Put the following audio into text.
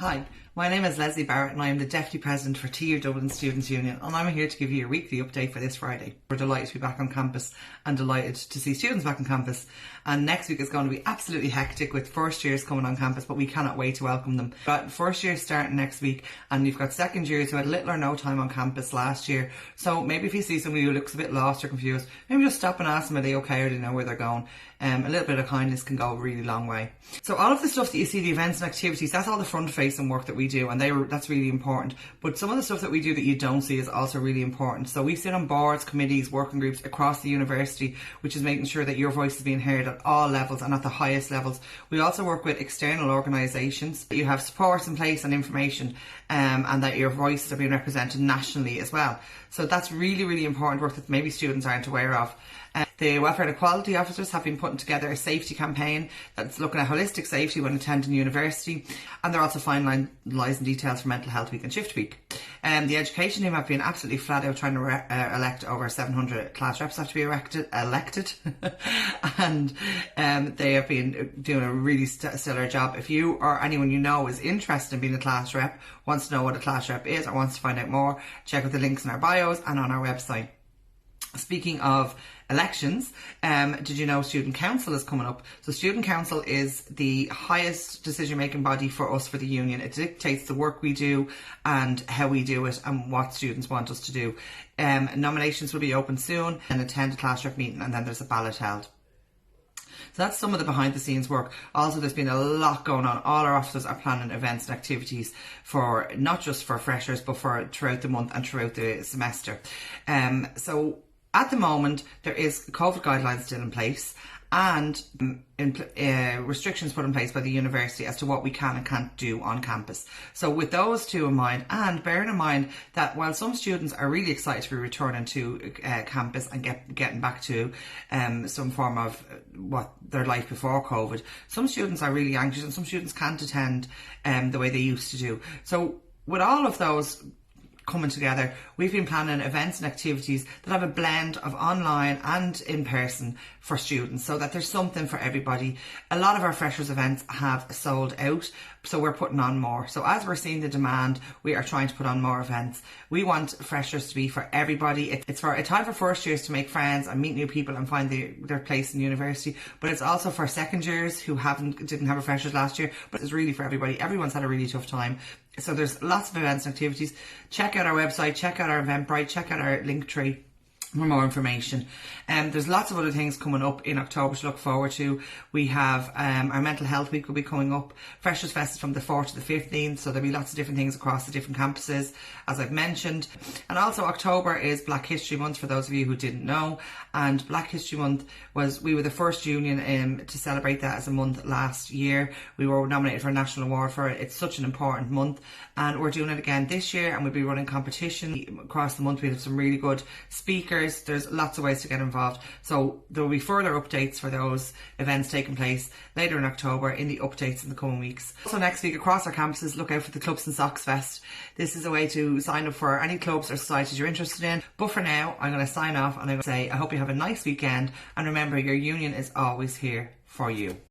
Hi, my name is Leslie Barrett and I am the Deputy President for TU Dublin Students' Union, and I'm here to give you your weekly update for this Friday. We're delighted to be back on campus and delighted to see students back on campus, and next week is going to be absolutely hectic with first years coming on campus, but we cannot wait to welcome them. We've got first years starting next week, and you've got second years who had little or no time on campus last year, so maybe if you see somebody who looks a bit lost or confused, maybe just stop and ask them, are they okay, or do they know where they're going? A little bit of kindness can go a really long way. So all of the stuff that you see, the events and activities, that's all the front facing work that we do, and that's really important. But some of the stuff that we do that you don't see is also really important. So we sit on boards, committees, working groups across the university, which is making sure that your voice is being heard at all levels and at the highest levels. We also work with external organisations. You have support in place and information, and that your voices are being represented nationally as well. So that's really, really important work that maybe students aren't aware of. The Welfare and Equality Officers have been putting together a safety campaign that's looking at holistic safety when attending university, and they're also finalising details for Mental Health Week and Shift Week. The education team have been absolutely flat out trying to elect over 700 class reps have to be elected and they have been doing a really stellar job. If you or anyone you know is interested in being a class rep, wants to know what a class rep is or wants to find out more, check out the links in our bios and on our website. Speaking of elections, did you know Student Council is coming up? So Student Council is the highest decision-making body for us for the union. It dictates the work we do and how we do it and what students want us to do. Nominations will be open soon, and attend a class rep meeting, and then there's a ballot held. So that's some of the behind the scenes work. Also, there's been a lot going on. All our officers are planning events and activities for not just for freshers, but for throughout the month and throughout the semester. So at the moment, there is COVID guidelines still in place and restrictions put in place by the university as to what we can and can't do on campus. So with those two in mind, and bearing in mind that while some students are really excited to be returning to campus and getting back to some form of what their life before COVID, some students are really anxious and some students can't attend the way they used to do. So with all of those coming together, we've been planning events and activities that have a blend of online and in person for students, so that there's something for everybody. A lot of our freshers events have sold out, so we're putting on more. So as we're seeing the demand, we are trying to put on more events. We want freshers to be for everybody. It's a time for first years to make friends and meet new people and find their place in university, but it's also for second years who didn't have a freshers last year, but it's really for everybody. Everyone's had a really tough time. So there's lots of events and activities. Check out our website, check out our Eventbrite, check out our link tree for more information. There's lots of other things coming up in October to look forward to. We have our Mental Health Week will be coming up. Freshers Fest is from the 4th to the 15th, so there'll be lots of different things across the different campuses, as I've mentioned. And also October is Black History Month, for those of you who didn't know. And Black History Month we were the first union to celebrate that as a month last year. We were nominated for a national award for it. It's such an important month, and we're doing it again this year, and we'll be running competition across the month. We have some really good speakers. There's lots of ways to get involved. So there will be further updates for those events taking place later in October in the updates in the coming weeks. Also next week across our campuses, look out for the Clubs and Socks Fest. This is a way to sign up for any clubs or societies you're interested in. But for now, I'm going to sign off and I'm going to say I hope you have a nice weekend, and remember, your union is always here for you.